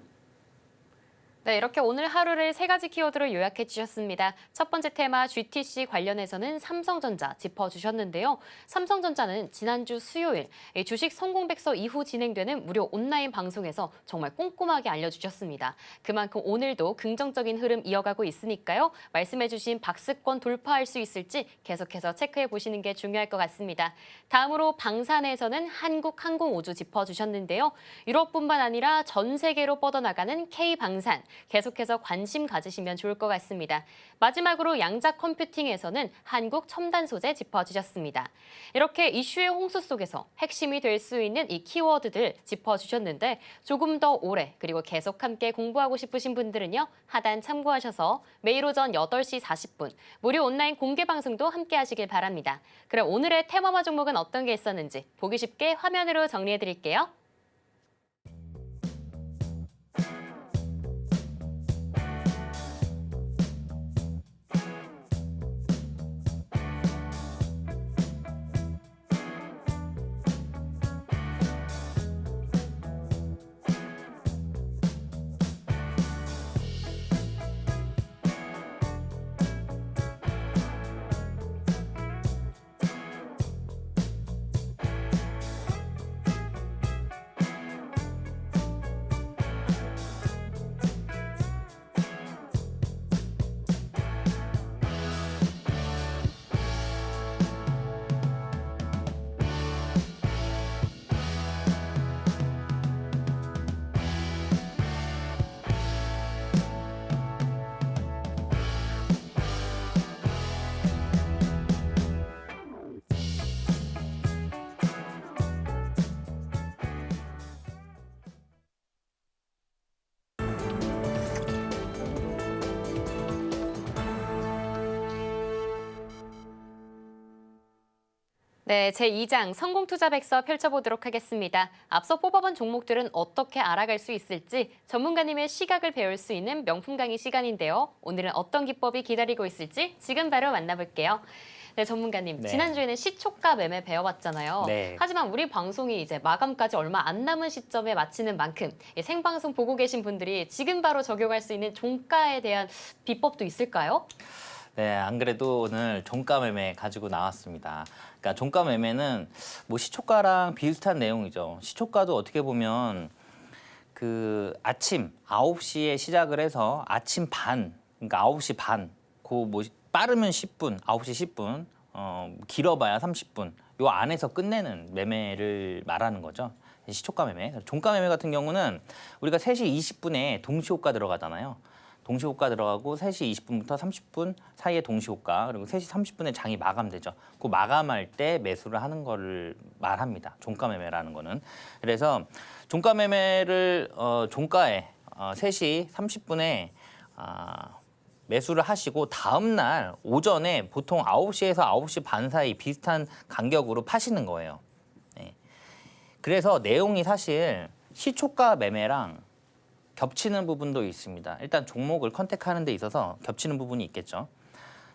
네, 이렇게 오늘 하루를 세 가지 키워드로 요약해 주셨습니다. 첫 번째 테마 GTC 관련해서는 삼성전자 짚어주셨는데요. 삼성전자는 지난주 수요일 주식 성공백서 이후 진행되는 무료 온라인 방송에서 정말 꼼꼼하게 알려주셨습니다. 그만큼 오늘도 긍정적인 흐름 이어가고 있으니까요. 말씀해 주신 박스권 돌파할 수 있을지 계속해서 체크해 보시는 게 중요할 것 같습니다. 다음으로 방산에서는 한국항공우주 짚어주셨는데요. 유럽뿐만 아니라 전 세계로 뻗어나가는 K방산, 계속해서 관심 가지시면 좋을 것 같습니다. 마지막으로 양자 컴퓨팅에서는 한국 첨단 소재 짚어주셨습니다. 이렇게 이슈의 홍수 속에서 핵심이 될 수 있는 이 키워드들 짚어주셨는데 조금 더 오래 그리고 계속 함께 공부하고 싶으신 분들은요. 하단 참고하셔서 매일 오전 8시 40분 무료 온라인 공개 방송도 함께 하시길 바랍니다. 그럼 오늘의 테마마 종목은 어떤 게 있었는지 보기 쉽게 화면으로 정리해 드릴게요. 네, 제2장 성공투자백서 펼쳐보도록 하겠습니다. 앞서 뽑아본 종목들은 어떻게 알아갈 수 있을지 전문가님의 시각을 배울 수 있는 명품 강의 시간인데요. 오늘은 어떤 기법이 기다리고 있을지 지금 바로 만나볼게요. 네, 전문가님. 네. 지난주에는 시초가 매매 배워봤잖아요. 네. 하지만 우리 방송이 이제 마감까지 얼마 안 남은 시점에 마치는 만큼 생방송 보고 계신 분들이 지금 바로 적용할 수 있는 종가에 대한 비법도 있을까요? 네, 안 그래도 오늘 종가 매매 가지고 나왔습니다. 그러니까 종가 매매는 뭐 시초가랑 비슷한 내용이죠. 시초가도 어떻게 보면 그 아침 9시에 시작을 해서 아침 반, 그러니까 9시 반, 그 뭐 빠르면 10분, 9시 10분, 길어봐야 30분, 요 안에서 끝내는 매매를 말하는 거죠. 시초가 매매. 종가 매매 같은 경우는 우리가 3시 20분에 동시호가 들어가잖아요. 동시호가 들어가고 3시 20분부터 30분 사이에 동시호가, 그리고 3시 30분에 장이 마감되죠. 그 마감할 때 매수를 하는 거를 말합니다. 종가 매매라는 거는. 그래서 종가 매매를 종가에 3시 30분에 매수를 하시고 다음 날 오전에 보통 9시에서 9시 반 사이 비슷한 간격으로 파시는 거예요. 네. 그래서 내용이 사실 시초가 매매랑 겹치는 부분도 있습니다. 일단 종목을 컨택하는 데 있어서 겹치는 부분이 있겠죠.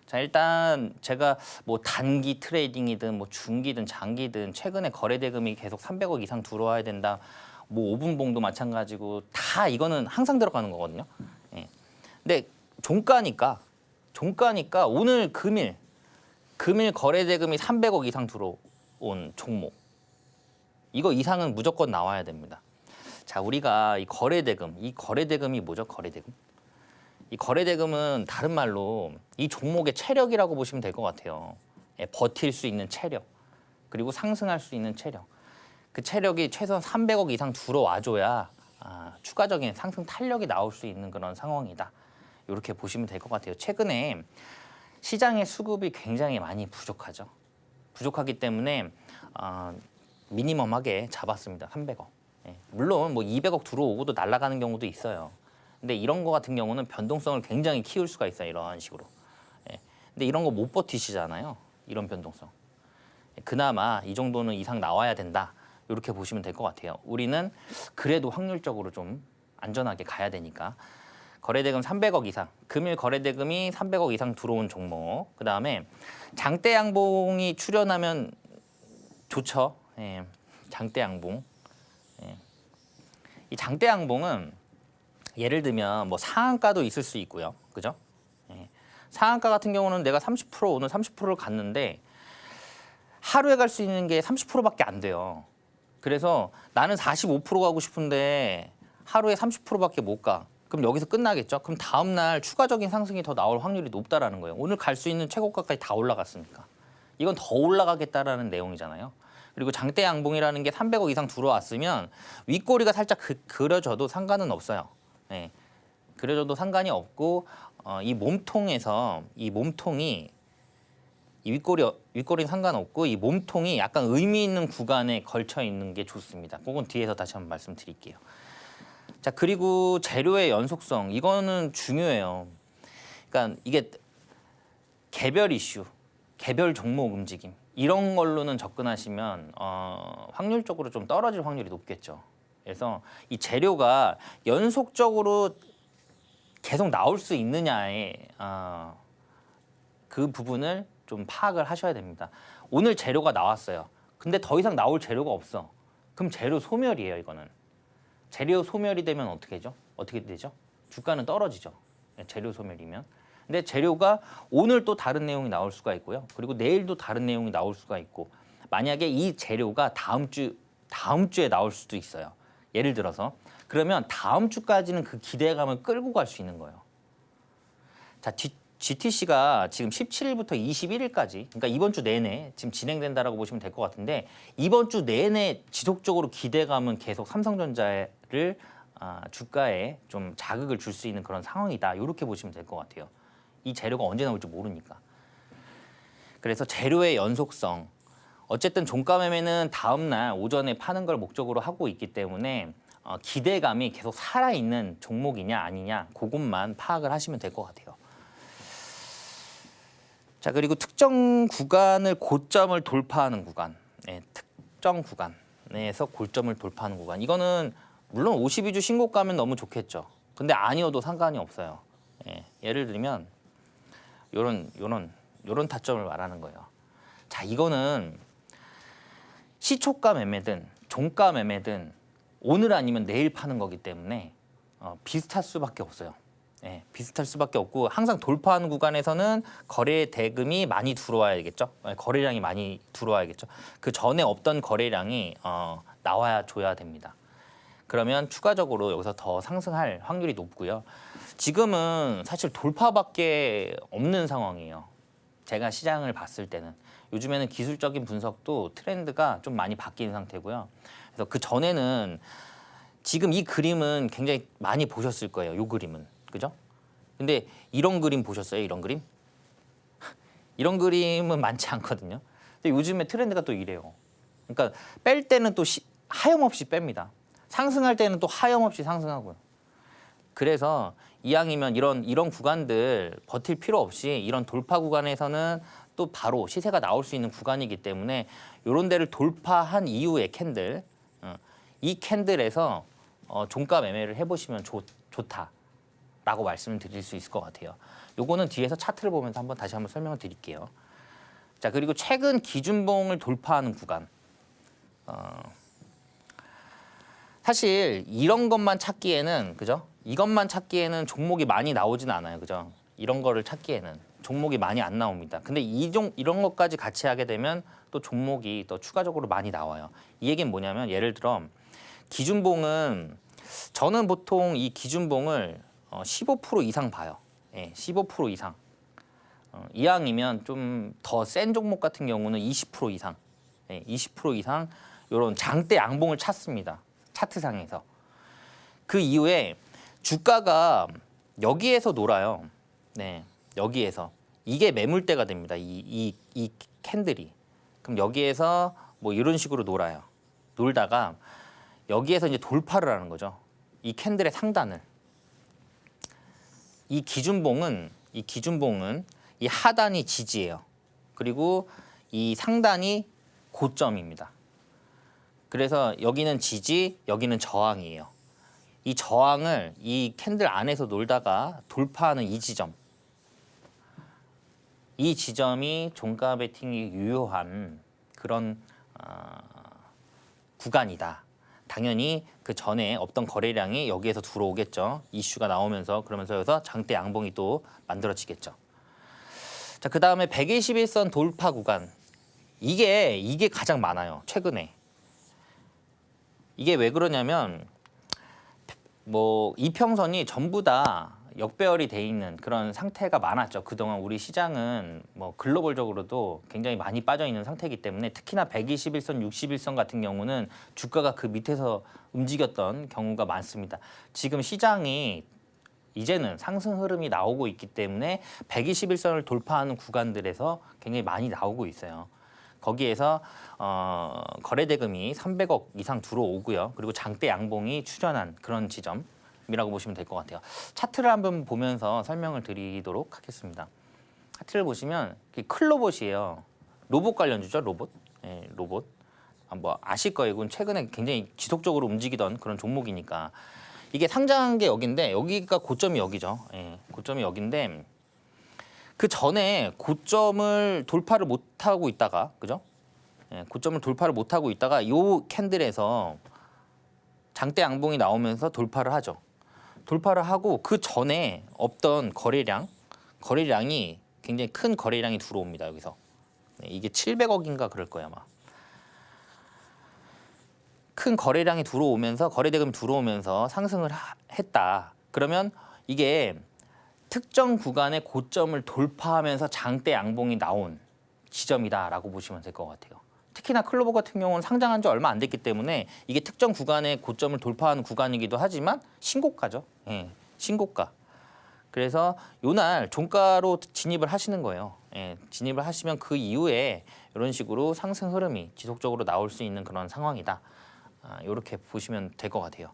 자, 일단 제가 뭐 단기 트레이딩이든 뭐 중기든 장기든 최근에 거래 대금이 계속 300억 이상 들어와야 된다. 뭐 5분봉도 마찬가지고 다 이거는 항상 들어가는 거거든요. 예. 근데 종가니까 오늘 금일 거래 대금이 300억 이상 들어온 종목. 이거 이상은 무조건 나와야 됩니다. 자, 우리가 이 거래대금이 뭐죠? 거래대금. 이 거래대금은 다른 말로 이 종목의 체력이라고 보시면 될 것 같아요. 예, 버틸 수 있는 체력, 그리고 상승할 수 있는 체력. 그 체력이 최소한 300억 이상 들어와줘야 추가적인 상승 탄력이 나올 수 있는 그런 상황이다. 이렇게 보시면 될 것 같아요. 최근에 시장의 수급이 굉장히 많이 부족하죠. 부족하기 때문에 미니멈하게 잡았습니다. 300억. 예, 물론 뭐 200억 들어오고도 날아가는 경우도 있어요. 근데 이런 거 같은 경우는 변동성을 굉장히 키울 수가 있어요. 이런 식으로. 예, 근데 이런 거 못 버티시잖아요. 이런 변동성. 예, 그나마 이 정도는 이상 나와야 된다. 이렇게 보시면 될 것 같아요. 우리는 그래도 확률적으로 좀 안전하게 가야 되니까. 거래대금 300억 이상, 금일 거래대금이 300억 이상 들어온 종목. 그다음에 장대 양봉이 출현하면 좋죠. 예, 장대 양봉. 예. 이 장대 양봉은 예를 들면 뭐 상한가도 있을 수 있고요. 그죠? 예. 상한가 같은 경우는 내가 30% 오늘 30%를 갔는데 하루에 갈 수 있는 게 30%밖에 안 돼요. 그래서 나는 45% 가고 싶은데 하루에 30%밖에 못 가. 그럼 여기서 끝나겠죠? 그럼 다음 날 추가적인 상승이 더 나올 확률이 높다라는 거예요. 오늘 갈 수 있는 최고가까지 다 올라갔으니까. 이건 더 올라가겠다라는 내용이잖아요. 그리고 장대 양봉이라는 게 300억 이상 들어왔으면 윗꼬리가 살짝 그려져도 상관은 없어요. 예. 그래줘도 상관이 없고 이 몸통에서 이 몸통이 이 윗꼬리는 상관없고 이 몸통이 약간 의미 있는 구간에 걸쳐 있는 게 좋습니다. 그건 뒤에서 다시 한번 말씀드릴게요. 자, 그리고 재료의 연속성 이거는 중요해요. 그러니까 이게 개별 이슈, 개별 종목 움직임 이런 걸로는 접근하시면 확률적으로 좀 떨어질 확률이 높겠죠. 그래서 이 재료가 연속적으로 계속 나올 수 있느냐에 그 부분을 좀 파악을 하셔야 됩니다. 오늘 재료가 나왔어요. 근데 더 이상 나올 재료가 없어. 그럼 재료 소멸이에요, 이거는. 재료 소멸이 되면 어떻게 되죠? 주가는 떨어지죠. 재료 소멸이면. 근데 재료가 오늘 또 다른 내용이 나올 수가 있고요. 그리고 내일도 다른 내용이 나올 수가 있고 만약에 이 재료가 다음 주에 나올 수도 있어요. 예를 들어서 그러면 다음 주까지는 그 기대감을 끌고 갈 수 있는 거예요. 자, GTC가 지금 17일부터 21일까지, 그러니까 이번 주 내내 지금 진행된다라고 보시면 될 것 같은데 이번 주 내내 지속적으로 기대감은 계속 삼성전자를 주가에 좀 자극을 줄 수 있는 그런 상황이다. 이렇게 보시면 될 것 같아요. 이 재료가 언제 나올지 모르니까. 그래서 재료의 연속성. 어쨌든 종가 매매는 다음 날 오전에 파는 걸 목적으로 하고 있기 때문에 기대감이 계속 살아있는 종목이냐 아니냐 그것만 파악을 하시면 될 것 같아요. 자, 그리고 특정 구간을 고점을 돌파하는 구간, 특정 구간에서 고점을 돌파하는 구간. 이거는 물론 52주 신고가면 너무 좋겠죠. 근데 아니어도 상관이 없어요. 예를 들면 요런 타점을 말하는 거예요. 자, 이거는 시초가 매매든 종가 매매든 오늘 아니면 내일 파는 거기 때문에 비슷할 수밖에 없어요. 비슷할 수밖에 없고 항상 돌파하는 구간에서는 거래 대금이 많이 들어와야겠죠. 거래량이 많이 들어와야겠죠. 그 전에 없던 거래량이 나와야 줘야 됩니다. 그러면 추가적으로 여기서 더 상승할 확률이 높고요. 지금은 사실 돌파밖에 없는 상황이에요. 제가 시장을 봤을 때는 요즘에는 기술적인 분석도 트렌드가 좀 많이 바뀐 상태고요. 그래서 그 전에는 지금 이 그림은 굉장히 많이 보셨을 거예요. 이 그림은. 그죠? 근데 이런 그림 보셨어요? 이런 그림? 이런 그림은 많지 않거든요. 근데 요즘에 트렌드가 또 이래요. 그러니까 뺄 때는 또 하염없이 뺍니다. 상승할 때는 또 하염없이 상승하고요. 그래서 이왕이면 이런 구간들 버틸 필요 없이 이런 돌파 구간에서는 또 바로 시세가 나올 수 있는 구간이기 때문에 이런 데를 돌파한 이후의 캔들, 이 캔들에서 종가 매매를 해보시면 좋다라고 말씀을 드릴 수 있을 것 같아요. 요거는 뒤에서 차트를 보면서 다시 한번 설명을 드릴게요. 자, 그리고 최근 기준봉을 돌파하는 구간. 사실 이런 것만 찾기에는 그죠? 이것만 찾기에는 종목이 많이 나오진 않아요. 그죠? 이런 거를 찾기에는 종목이 많이 안 나옵니다. 근데 이런 것까지 같이 하게 되면 또 종목이 또 추가적으로 많이 나와요. 이 얘기는 뭐냐면 예를 들어 기준봉은 저는 보통 이 기준봉을 15% 이상 봐요. 15% 이상. 이왕이면 좀 더 센 종목 같은 경우는 20% 이상. 20% 이상 이런 장대 양봉을 찾습니다. 차트상에서. 그 이후에 주가가 여기에서 놀아요. 여기에서. 이게 매물대가 됩니다. 이 캔들이. 그럼 여기에서 뭐 이런 식으로 놀아요. 놀다가 여기에서 이제 돌파를 하는 거죠. 이 캔들의 상단을. 이 기준봉은 이 하단이 지지예요. 그리고 이 상단이 고점입니다. 그래서 여기는 지지, 여기는 저항이에요. 이 저항을 이 캔들 안에서 놀다가 돌파하는 이 지점. 이 지점이 종가 베팅이 유효한 그런 구간이다. 당연히 그 전에 없던 거래량이 여기에서 들어오겠죠. 이슈가 나오면서 그러면서 여기서 장대 양봉이 또 만들어지겠죠. 자, 그 다음에 121선 돌파 구간. 이게 가장 많아요. 최근에. 이게 왜 그러냐면 뭐 이평선이 전부 다 역배열이 돼 있는 그런 상태가 많았죠. 그동안 우리 시장은 뭐 글로벌적으로도 굉장히 많이 빠져 있는 상태이기 때문에 특히나 121선, 61선 같은 경우는 주가가 그 밑에서 움직였던 경우가 많습니다. 지금 시장이 이제는 상승 흐름이 나오고 있기 때문에 121선을 돌파하는 구간들에서 굉장히 많이 나오고 있어요. 거기에서 거래 대금이 300억 이상 들어오고요. 그리고 장대 양봉이 출현한 그런 지점이라고 보시면 될 것 같아요. 차트를 한번 보면서 설명을 드리도록 하겠습니다. 차트를 보시면 클로봇이에요. 로봇 관련주죠, 로봇. 예, 로봇. 뭐 아실 거예요. 이건 최근에 굉장히 지속적으로 움직이던 그런 종목이니까. 이게 상장한 게 여기인데 여기가 고점이 여기죠. 예, 고점이 여기인데 그 전에 고점을 돌파를 못하고 있다가, 그죠? 예, 고점을 돌파를 못하고 있다가 요 캔들에서 장대 양봉이 나오면서 돌파를 하죠. 돌파를 하고 그 전에 없던 거래량이 굉장히 큰 거래량이 들어옵니다. 여기서. 네, 이게 700억인가 그럴 거예요, 아마. 큰 거래량이 들어오면서 거래 대금이 들어오면서 상승을 했다. 그러면 이게 특정 구간의 고점을 돌파하면서 장대 양봉이 나온 지점이다라고 보시면 될 것 같아요. 특히나 클로버 같은 경우는 상장한 지 얼마 안 됐기 때문에 이게 특정 구간의 고점을 돌파하는 구간이기도 하지만 신고가죠. 예, 신고가. 그래서 요날 종가로 진입을 하시는 거예요. 예, 진입을 하시면 그 이후에 이런 식으로 상승 흐름이 지속적으로 나올 수 있는 그런 상황이다. 이렇게 보시면 될 것 같아요.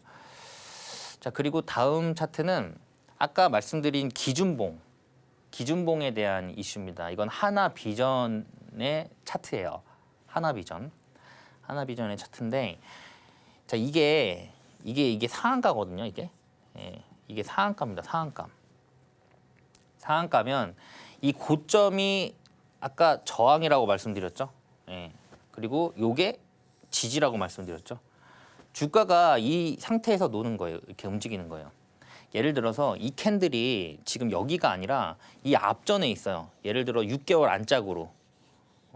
자, 그리고 다음 차트는 아까 말씀드린 기준봉에 대한 이슈입니다. 이건 하나비전의 차트예요. 하나비전의 차트인데, 자, 이게 상한가거든요. 이게 상한가입니다. 상한가면 이 고점이 아까 저항이라고 말씀드렸죠. 예. 그리고 요게 지지라고 말씀드렸죠. 주가가 이 상태에서 노는 거예요. 이렇게 움직이는 거예요. 예를 들어서 이 캔들이 지금 여기가 아니라 이 앞전에 있어요. 예를 들어 6개월 안짝으로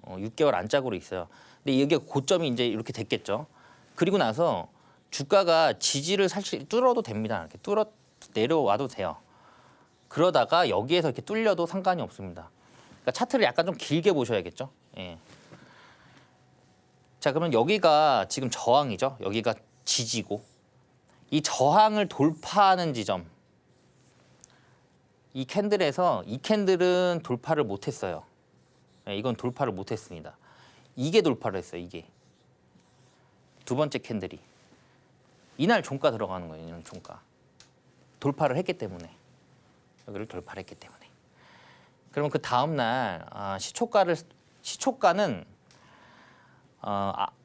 6개월 안짝으로 있어요. 근데 이게 고점이 이제 이렇게 됐겠죠. 그리고 나서 주가가 지지를 사실 뚫어도 됩니다. 이렇게 뚫어 내려와도 돼요. 그러다가 여기에서 이렇게 뚫려도 상관이 없습니다. 그러니까 차트를 약간 좀 길게 보셔야겠죠. 예. 자, 그러면 여기가 지금 저항이죠. 여기가 지지고 이 저항을 돌파하는 지점. 이 캔들은 돌파를 못했어요. 네, 이건 돌파를 못했습니다. 이게 돌파를 했어요. 이게 두 번째 캔들이 이날 종가 들어가는 거예요. 이날 종가 돌파를 했기 때문에 여기를 돌파를 했기 때문에. 그러면 그 다음 날 시초가는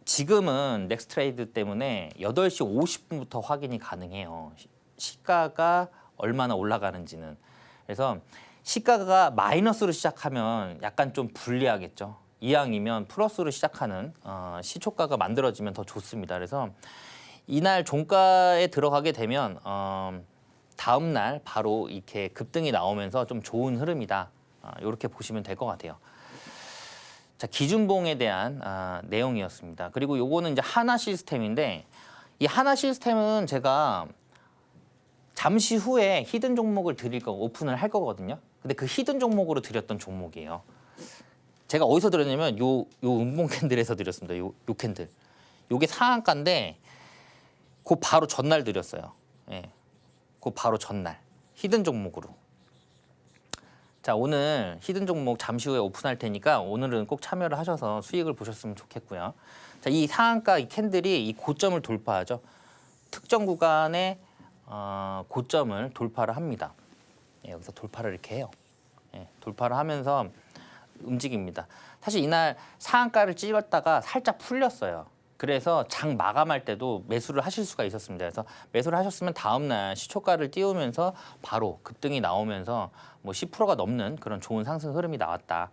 지금은 넥스트레이드 때문에 8시 50분부터 확인이 가능해요. 시가가 얼마나 올라가는지는. 그래서 시가가 마이너스로 시작하면 약간 좀 불리하겠죠. 이왕이면 플러스로 시작하는 시초가가 만들어지면 더 좋습니다. 그래서 이날 종가에 들어가게 되면 다음 날 바로 이렇게 급등이 나오면서 좀 좋은 흐름이다. 이렇게 보시면 될 것 같아요. 자, 기준봉에 대한 내용이었습니다. 그리고 요거는 이제 하나 시스템인데 이 하나 시스템은 제가 잠시 후에 히든 종목을 오픈을 할 거거든요. 근데 그 히든 종목으로 드렸던 종목이에요. 제가 어디서 드렸냐면 요 음봉 캔들에서 드렸습니다. 요 캔들. 요게 상한가인데 그 바로 전날 드렸어요. 예. 그 바로 전날 히든 종목으로. 자, 오늘 히든 종목 잠시 후에 오픈할 테니까 오늘은 꼭 참여를 하셔서 수익을 보셨으면 좋겠고요. 자, 이 상한가 이 캔들이 이 고점을 돌파하죠. 특정 구간의 고점을 돌파를 합니다. 예, 여기서 돌파를 이렇게 해요. 예, 돌파를 하면서 움직입니다. 사실 이날 상한가를 찍었다가 살짝 풀렸어요. 그래서 장 마감할 때도 매수를 하실 수가 있었습니다. 그래서 매수를 하셨으면 다음날 시초가를 띄우면서 바로 급등이 나오면서 뭐 10%가 넘는 그런 좋은 상승 흐름이 나왔다.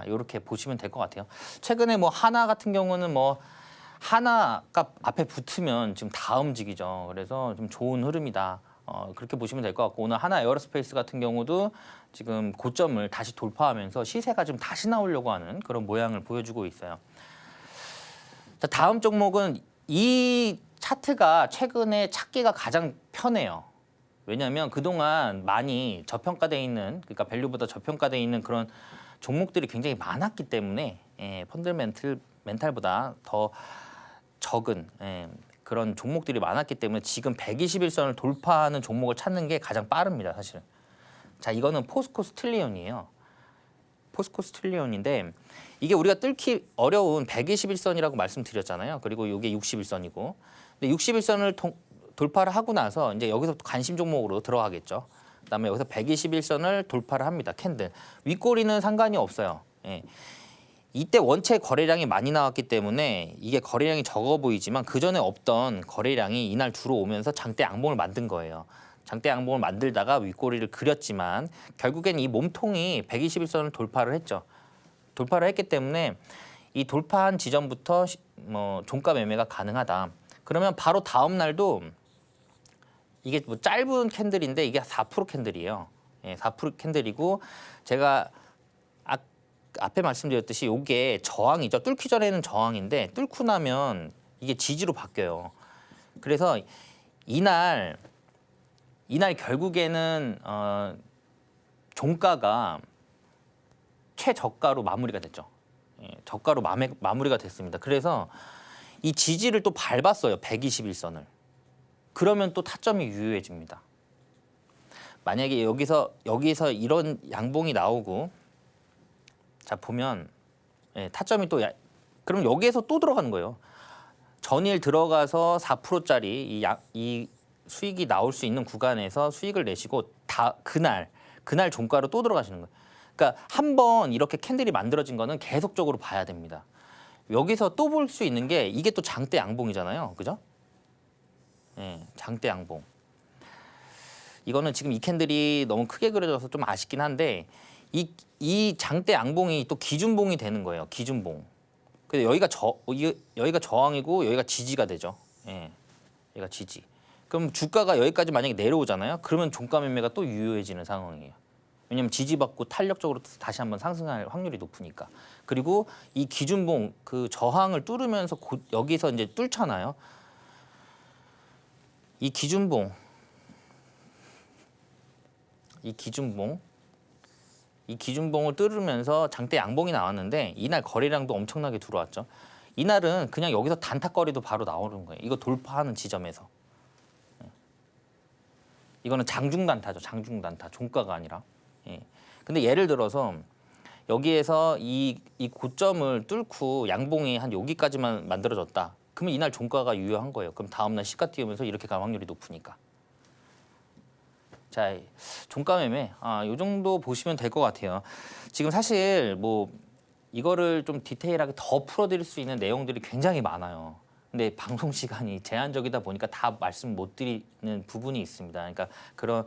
이렇게 보시면 될 것 같아요. 최근에 뭐 하나 같은 경우는 뭐 하나가 앞에 붙으면 지금 다 움직이죠. 그래서 좀 좋은 흐름이다. 그렇게 보시면 될 것 같고 오늘 하나 에어로스페이스 같은 경우도 지금 고점을 다시 돌파하면서 시세가 좀 다시 나오려고 하는 그런 모양을 보여주고 있어요. 자, 다음 종목은 이 차트가 최근에 찾기가 가장 편해요. 왜냐하면 그동안 많이 저평가되어 있는, 그러니까 밸류보다 저평가되어 있는 그런 종목들이 굉장히 많았기 때문에 펀더멘탈보다 더 적은 그런 종목들이 많았기 때문에 지금 121선을 돌파하는 종목을 찾는 게 가장 빠릅니다, 사실은. 자, 이거는 포스코 스틸리온이에요. 포스코 스틸리온인데 이게 우리가 뚫기 어려운 121선이라고 말씀드렸잖아요. 그리고 이게 61선이고. 근데 61선을 돌파를 하고 나서 이제 여기서 관심 종목으로 들어가겠죠. 그다음에 여기서 121선을 돌파를 합니다. 캔들. 윗꼬리는 상관이 없어요. 예. 이때 원체 거래량이 많이 나왔기 때문에 이게 거래량이 적어 보이지만 그 전에 없던 거래량이 이날 들어오면서 장대 양봉을 만든 거예요. 장대 양봉을 만들다가 윗꼬리를 그렸지만 결국엔 이 몸통이 121선을 돌파를 했죠. 돌파를 했기 때문에 이 돌파한 지점부터 종가 매매가 가능하다. 그러면 바로 다음 날도 이게 뭐 짧은 캔들인데 이게 4% 캔들이에요. 예, 4% 캔들이고 제가 앞에 말씀드렸듯이 이게 저항이죠. 뚫기 전에는 저항인데 뚫고 나면 이게 지지로 바뀌어요. 그래서 이날 결국에는 종가가 최저가로 마무리가 됐죠. 예, 저가로 마무리가 됐습니다. 그래서 이 지지를 또 밟았어요. 121선을. 그러면 또 타점이 유효해집니다. 만약에 여기서 이런 양봉이 나오고 자 보면 타점이 또 그럼 여기에서 또 들어가는 거예요. 전일 들어가서 4%짜리 이 수익이 나올 수 있는 구간에서 수익을 내시고 그날 종가로 또 들어가시는 거예요. 그러니까 한 번 이렇게 캔들이 만들어진 거는 계속적으로 봐야 됩니다. 여기서 또 볼 수 있는 게 이게 또 장대 양봉이잖아요. 그죠? 예, 장대 양봉. 이거는 지금 이 캔들이 너무 크게 그려져서 좀 아쉽긴 한데 이 장대 양봉이 또 기준봉이 되는 거예요. 기준봉. 근데 여기가 저항이고 여기가 지지가 되죠. 예, 여기가 지지. 그럼 주가가 여기까지 만약에 내려오잖아요. 그러면 종가 매매가 또 유효해지는 상황이에요. 왜냐하면 지지받고 탄력적으로 다시 한번 상승할 확률이 높으니까. 그리고 이 기준봉 그 저항을 뚫으면서 여기서 이제 뚫잖아요. 이 기준봉을 뚫으면서 장대 양봉이 나왔는데 이날 거래량도 엄청나게 들어왔죠. 이날은 그냥 여기서 단타거리도 바로 나오는 거예요. 이거 돌파하는 지점에서. 이거는 장중단타죠. 장중단타. 종가가 아니라. 예. 근데 예를 들어서 여기에서 이 고점을 뚫고 양봉이 한 여기까지만 만들어졌다. 그러면 이날 종가가 유효한 거예요. 그럼 다음날 시가 띄우면서 이렇게 갈 확률이 높으니까. 자, 종가 매매 이 정도 보시면 될 것 같아요. 지금 사실 뭐 이거를 좀 디테일하게 더 풀어드릴 수 있는 내용들이 굉장히 많아요. 근데 방송 시간이 제한적이다 보니까 다 말씀 못 드리는 부분이 있습니다. 그러니까 그런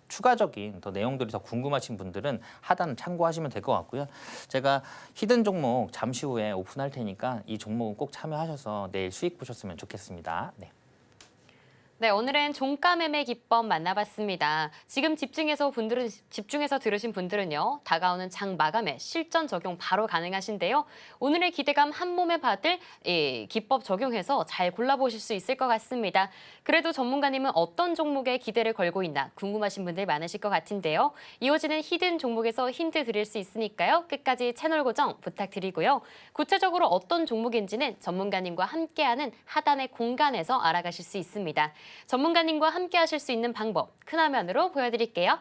추가적인 더 내용들이 더 궁금하신 분들은 하단 참고하시면 될 것 같고요. 제가 히든 종목 잠시 후에 오픈할 테니까 이 종목은 꼭 참여하셔서 내일 수익 보셨으면 좋겠습니다. 네. 네, 오늘은 종가 매매 기법 만나봤습니다. 지금 집중해서 들으신 분들은요, 다가오는 장 마감에 실전 적용 바로 가능하신데요. 오늘의 기대감 한 몸에 받을 기법 적용해서 잘 골라보실 수 있을 것 같습니다. 그래도 전문가님은 어떤 종목에 기대를 걸고 있나 궁금하신 분들 많으실 것 같은데요. 이어지는 히든 종목에서 힌트 드릴 수 있으니까요. 끝까지 채널 고정 부탁드리고요. 구체적으로 어떤 종목인지는 전문가님과 함께하는 하단의 공간에서 알아가실 수 있습니다. 전문가님과 함께 하실 수 있는 방법 큰 화면으로 보여드릴게요.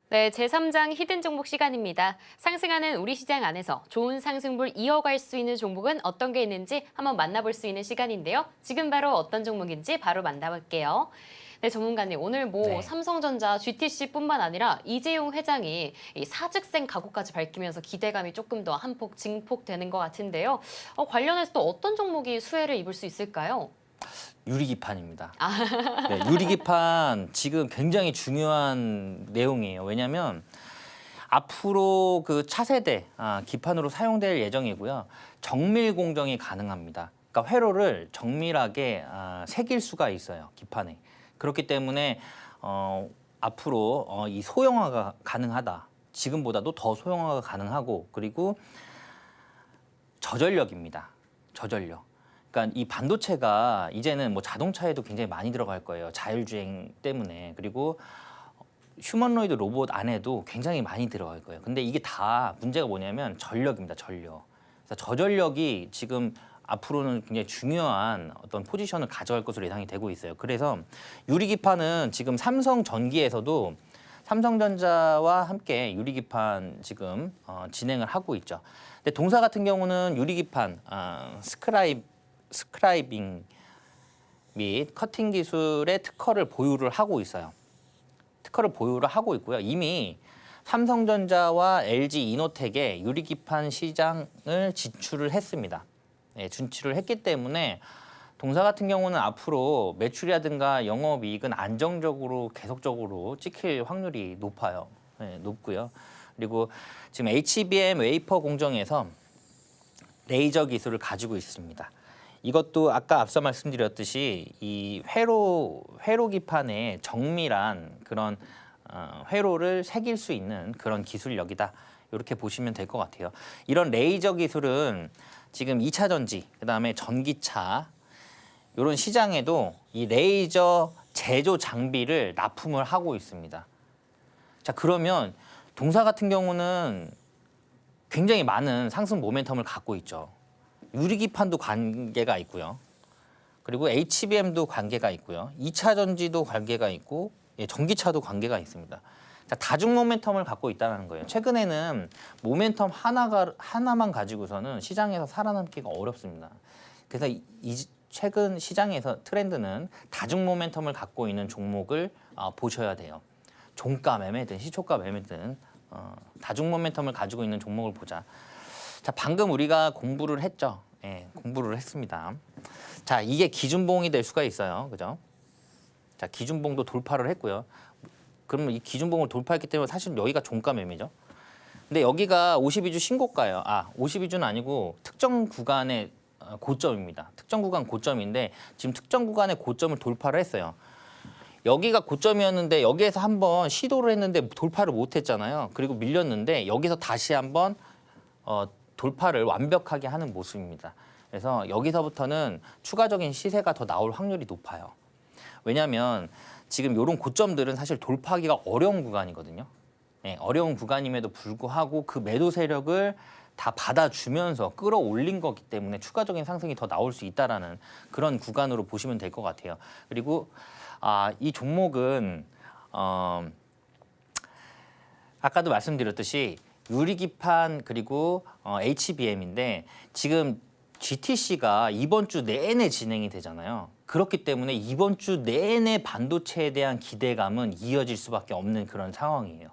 네, 제3장 히든 종목 시간입니다. 상승하는 우리 시장 안에서 좋은 상승불 이어갈 수 있는 종목은 어떤 게 있는지 한번 만나볼 수 있는 시간인데요. 지금 바로 어떤 종목인지 바로 만나볼게요. 네, 전문가님, 오늘 삼성전자, GTC뿐만 아니라 이재용 회장이 이 사직생 각오까지 밝히면서 기대감이 조금 더 한폭 증폭되는 것 같은데요. 관련해서 또 어떤 종목이 수혜를 입을 수 있을까요? 유리기판입니다. 네, 유리기판 지금 굉장히 중요한 내용이에요. 왜냐하면 앞으로 그 차세대 기판으로 사용될 예정이고요. 정밀 공정이 가능합니다. 그러니까 회로를 정밀하게 새길 수가 있어요. 기판에. 그렇기 때문에 앞으로 이 소형화가 가능하다. 지금보다도 더 소형화가 가능하고 그리고 저전력입니다. 저전력. 그러니까 이 반도체가 이제는 뭐 자동차에도 굉장히 많이 들어갈 거예요. 자율주행 때문에. 그리고 휴머노이드 로봇 안에도 굉장히 많이 들어갈 거예요. 근데 이게 다 문제가 뭐냐면 전력입니다. 전력. 그래서 저전력이 지금 앞으로는 굉장히 중요한 어떤 포지션을 가져갈 것으로 예상이 되고 있어요. 그래서 유리기판은 지금 삼성전기에서도 삼성전자와 함께 유리기판 지금 진행을 하고 있죠. 근데 동사 같은 경우는 유리기판 스크라이빙 및 커팅 기술의 특허를 보유를 하고 있어요. 특허를 보유를 하고 있고요. 이미 삼성전자와 LG 이노텍에 유리기판 시장을 진출을 했습니다. 네, 진출을 했기 때문에 동사 같은 경우는 앞으로 매출이라든가 영업이익은 안정적으로 계속적으로 찍힐 확률이 높아요. 네, 높고요. 그리고 지금 HBM 웨이퍼 공정에서 레이저 기술을 가지고 있습니다. 이것도 아까 앞서 말씀드렸듯이 이 회로 기판에 정밀한 그런 회로를 새길 수 있는 그런 기술력이다. 이렇게 보시면 될 것 같아요. 이런 레이저 기술은 지금 2차 전지, 그다음에 전기차 이런 시장에도 이 레이저 제조 장비를 납품을 하고 있습니다. 자, 그러면 동사 같은 경우는 굉장히 많은 상승 모멘텀을 갖고 있죠. 유리기판도 관계가 있고요. 그리고 HBM도 관계가 있고요. 2차 전지도 관계가 있고 전기차도 관계가 있습니다. 자, 다중 모멘텀을 갖고 있다는 거예요. 최근에는 모멘텀 하나만 가지고서는 시장에서 살아남기가 어렵습니다. 그래서 최근 시장에서 트렌드는 다중 모멘텀을 갖고 있는 종목을 보셔야 돼요. 종가 매매든 시초가 매매든 다중 모멘텀을 가지고 있는 종목을 보자. 자, 방금 우리가 공부를 했죠. 예, 공부를 했습니다. 자, 이게 기준봉이 될 수가 있어요. 그죠? 자, 기준봉도 돌파를 했고요. 그러면 이 기준봉을 돌파했기 때문에 사실 여기가 종가 매매죠. 근데 여기가 52주 신고가예요. 52주는 아니고 특정 구간의 고점입니다. 특정 구간 고점인데 지금 특정 구간의 고점을 돌파를 했어요. 여기가 고점이었는데 여기에서 한번 시도를 했는데 돌파를 못 했잖아요. 그리고 밀렸는데 여기서 다시 한번 돌파를 완벽하게 하는 모습입니다. 그래서 여기서부터는 추가적인 시세가 더 나올 확률이 높아요. 왜냐하면 지금 이런 고점들은 사실 돌파하기가 어려운 구간이거든요. 네, 어려운 구간임에도 불구하고 그 매도 세력을 다 받아주면서 끌어올린 거기 때문에 추가적인 상승이 더 나올 수 있다라는 그런 구간으로 보시면 될 것 같아요. 그리고 이 종목은 아까도 말씀드렸듯이 유리기판 그리고 HBM인데 지금 GTC가 이번 주 내내 진행이 되잖아요. 그렇기 때문에 이번 주 내내 반도체에 대한 기대감은 이어질 수밖에 없는 그런 상황이에요.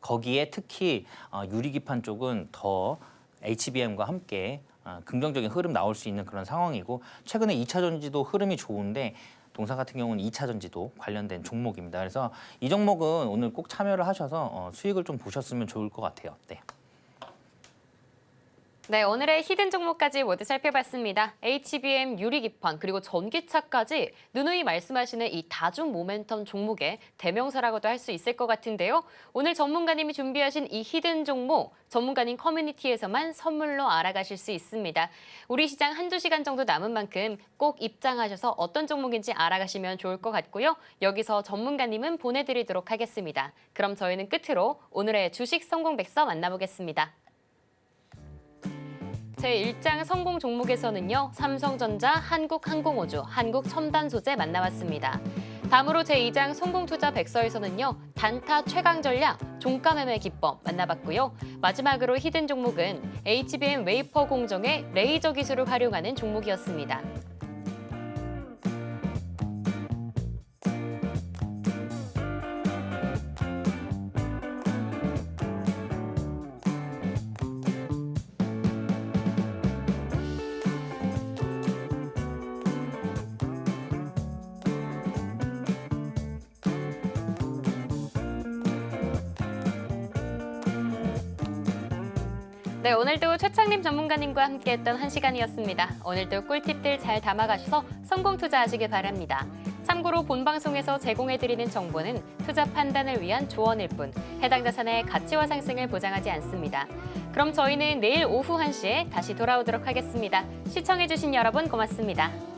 거기에 특히 유리기판 쪽은 더 HBM과 함께 긍정적인 흐름 나올 수 있는 그런 상황이고 최근에 2차 전지도 흐름이 좋은데 동사 같은 경우는 2차 전지도 관련된 종목입니다. 그래서 이 종목은 오늘 꼭 참여를 하셔서 수익을 좀 보셨으면 좋을 것 같아요. 네. 네, 오늘의 히든 종목까지 모두 살펴봤습니다. HBM, 유리기판, 그리고 전기차까지 누누이 말씀하시는 이 다중 모멘텀 종목의 대명사라고도 할 수 있을 것 같은데요. 오늘 전문가님이 준비하신 이 히든 종목, 전문가님 커뮤니티에서만 선물로 알아가실 수 있습니다. 우리 시장 한두 시간 정도 남은 만큼 꼭 입장하셔서 어떤 종목인지 알아가시면 좋을 것 같고요. 여기서 전문가님은 보내드리도록 하겠습니다. 그럼 저희는 끝으로 오늘의 주식 성공 백서 만나보겠습니다. 제1장 성공 종목에서는요. 삼성전자, 한국항공우주, 한국첨단소재 만나봤습니다. 다음으로 제2장 성공투자 백서에서는요. 단타 최강 전략, 종가 매매 기법 만나봤고요. 마지막으로 히든 종목은 HBM 웨이퍼 공정의 레이저 기술을 활용하는 종목이었습니다. 네, 오늘도 최창림 전문가님과 함께했던 1시간이었습니다. 오늘도 꿀팁들 잘 담아가셔서 성공 투자하시길 바랍니다. 참고로 본 방송에서 제공해드리는 정보는 투자 판단을 위한 조언일 뿐 해당 자산의 가치와 상승을 보장하지 않습니다. 그럼 저희는 내일 오후 1시에 다시 돌아오도록 하겠습니다. 시청해주신 여러분 고맙습니다.